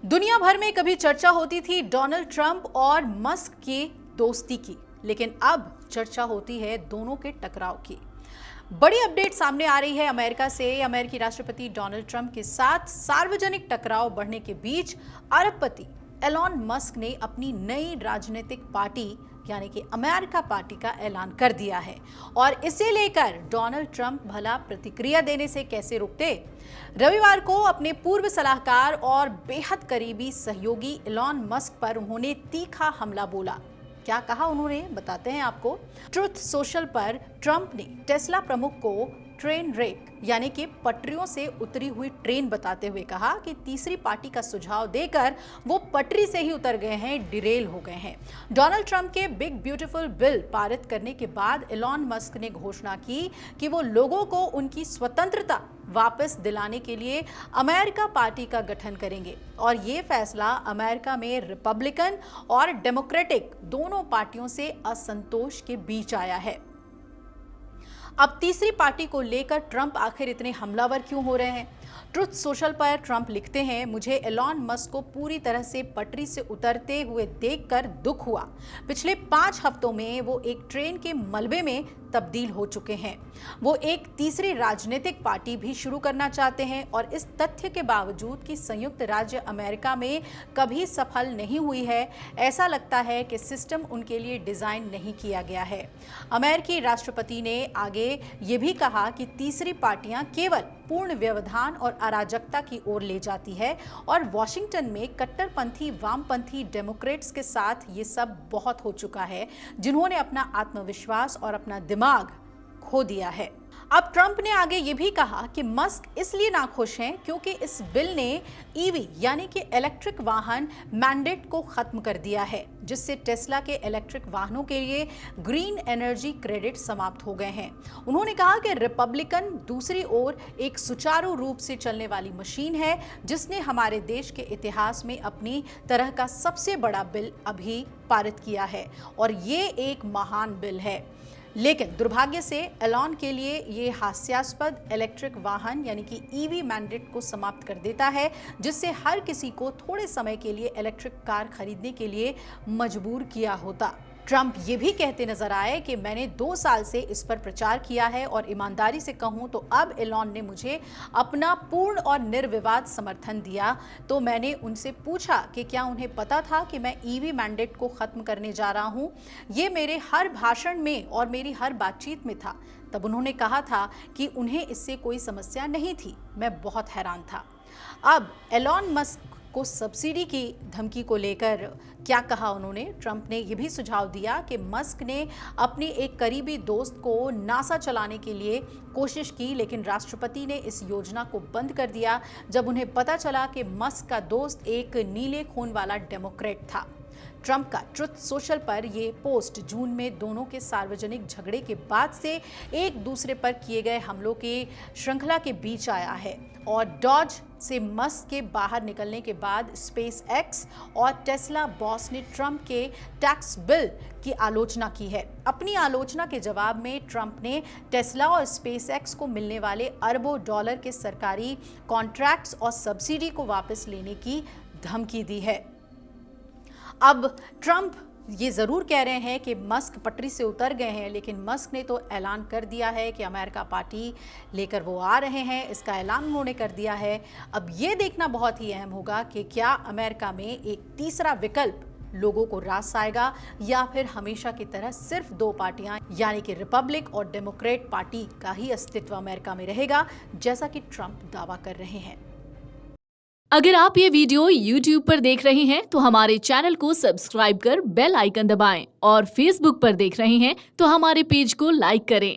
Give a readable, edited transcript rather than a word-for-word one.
दुनिया भर में कभी चर्चा होती थी डोनाल्ड ट्रंप और मस्क की दोस्ती की, लेकिन अब चर्चा होती है दोनों के टकराव की। बड़ी अपडेट सामने आ रही है अमेरिका से। अमेरिकी राष्ट्रपति डोनाल्ड ट्रंप के साथ सार्वजनिक टकराव बढ़ने के बीच अरबपति एलॉन मस्क ने अपनी नई राजनीतिक पार्टी यानी कि अमेरिका पार्टी का ऐलान कर दिया है और इसे लेकर डोनाल्ड ट्रंप भला प्रतिक्रिया देने से कैसे रुकते। रविवार को अपने पूर्व सलाहकार और बेहद करीबी सहयोगी एलॉन मस्क पर उन्होंने तीखा हमला बोला। क्या कहा उन्होंने, बताते हैं आपको। ट्रुथ सोशल पर ट्रंप ने टेस्ला प्रमुख को ट्रेन रेक यानी कि पटरियों से उतरी हुई ट्रेन बताते हुए कहा कि तीसरी पार्टी का सुझाव देकर वो पटरी से ही उतर गए हैं, डिरेल हो गए हैं। डोनाल्ड ट्रंप के बिग ब्यूटीफुल बिल पारित करने के बाद एलॉन मस्क ने घोषणा की कि वो लोगों को उनकी स्वतंत्रता वापस दिलाने के लिए अमेरिका पार्टी का गठन करेंगे और ये फैसला अमेरिका में रिपब्लिकन और डेमोक्रेटिक दोनों पार्टियों से असंतोष के बीच आया है। अब तीसरी पार्टी को लेकर ट्रंप आखिर इतने हमलावर क्यों हो रहे हैं? ट्रुथ सोशल पर ट्रंप लिखते हैं, मुझे एलॉन मस्क को पूरी तरह से पटरी से उतरते हुए देखकर दुख हुआ। पिछले 5 हफ्तों में वो एक ट्रेन के मलबे में तब्दील हो चुके हैं। वो एक तीसरी राजनीतिक पार्टी भी शुरू करना चाहते हैं और इस तथ्य के बावजूद कि संयुक्त राज्य अमेरिका में कभी सफल नहीं हुई है, ऐसा लगता है कि सिस्टम उनके लिए डिजाइन नहीं किया गया है। अमेरिकी राष्ट्रपति ने आगे ये भी कहा कि तीसरी पार्टियां केवल पूर्ण व्यवधान और अराजकता की ओर ले जाती है और वॉशिंगटन में कट्टरपंथी वामपंथी डेमोक्रेट्स के साथ ये सब बहुत हो चुका है, जिन्होंने अपना आत्मविश्वास और अपना दिमाग खो दिया है। अब ट्रंप ने आगे ये भी कहा कि मस्क इसलिए नाखुश हैं क्योंकि इस बिल ने ईवी यानी कि इलेक्ट्रिक वाहन मैंडेट को खत्म कर दिया है, जिससे टेस्ला के इलेक्ट्रिक वाहनों के लिए ग्रीन एनर्जी क्रेडिट समाप्त हो गए हैं। उन्होंने कहा कि रिपब्लिकन दूसरी ओर एक सुचारू रूप से चलने वाली मशीन है, जिसने हमारे देश के इतिहास में अपनी तरह का सबसे बड़ा बिल अभी पारित किया है और ये एक महान बिल है। लेकिन दुर्भाग्य से एलॉन के लिए ये हास्यास्पद इलेक्ट्रिक वाहन यानी कि ईवी मैंडेट को समाप्त कर देता है, जिससे हर किसी को थोड़े समय के लिए इलेक्ट्रिक कार खरीदने के लिए मजबूर किया होता। ट्रंप ये भी कहते नजर आए कि मैंने 2 साल से इस पर प्रचार किया है और ईमानदारी से कहूं तो अब एलॉन ने मुझे अपना पूर्ण और निर्विवाद समर्थन दिया। तो मैंने उनसे पूछा कि क्या उन्हें पता था कि मैं ईवी मैंडेट को खत्म करने जा रहा हूं। ये मेरे हर भाषण में और मेरी हर बातचीत में था। तब उन्होंने कहा था कि उन्हें इससे कोई समस्या नहीं थी। मैं बहुत हैरान था। अब एलॉन मस्क को सब्सिडी की धमकी को लेकर क्या कहा उन्होंने? ट्रंप ने यह भी सुझाव दिया कि मस्क ने अपनी एक करीबी दोस्त को नासा चलाने के लिए कोशिश की, लेकिन राष्ट्रपति ने इस योजना को बंद कर दिया जब उन्हें पता चला कि मस्क का दोस्त एक नीले खून वाला डेमोक्रेट था। ट्रंप का ट्रुथ सोशल पर यह पोस्ट जून में दोनों के सार्वजनिक झगड़े के बाद से एक दूसरे पर किए गए हमलों की श्रृंखला के बीच आया है और डॉज से मस्क के बाहर निकलने के बाद स्पेस एक्स और टेस्ला बॉस ने ट्रंप के टैक्स बिल की आलोचना की है। अपनी आलोचना के जवाब में ट्रंप ने टेस्ला और स्पेस एक्स को मिलने वाले अरबों डॉलर के सरकारी कॉन्ट्रैक्ट्स और सब्सिडी को वापस लेने की धमकी दी है। अब ट्रंप ये जरूर कह रहे हैं कि मस्क पटरी से उतर गए हैं, लेकिन मस्क ने तो ऐलान कर दिया है कि अमेरिका पार्टी लेकर वो आ रहे हैं। इसका ऐलान उन्होंने कर दिया है। अब ये देखना बहुत ही अहम होगा कि क्या अमेरिका में एक तीसरा विकल्प लोगों को रास आएगा या फिर हमेशा की तरह सिर्फ 2 पार्टियां यानी कि रिपब्लिक और डेमोक्रेट पार्टी का ही अस्तित्व अमेरिका में रहेगा, जैसा कि ट्रंप दावा कर रहे हैं। अगर आप ये वीडियो YouTube पर देख रहे हैं तो हमारे चैनल को सब्सक्राइब कर बेल आइकन दबाएं और Facebook पर देख रहे हैं तो हमारे पेज को लाइक करें।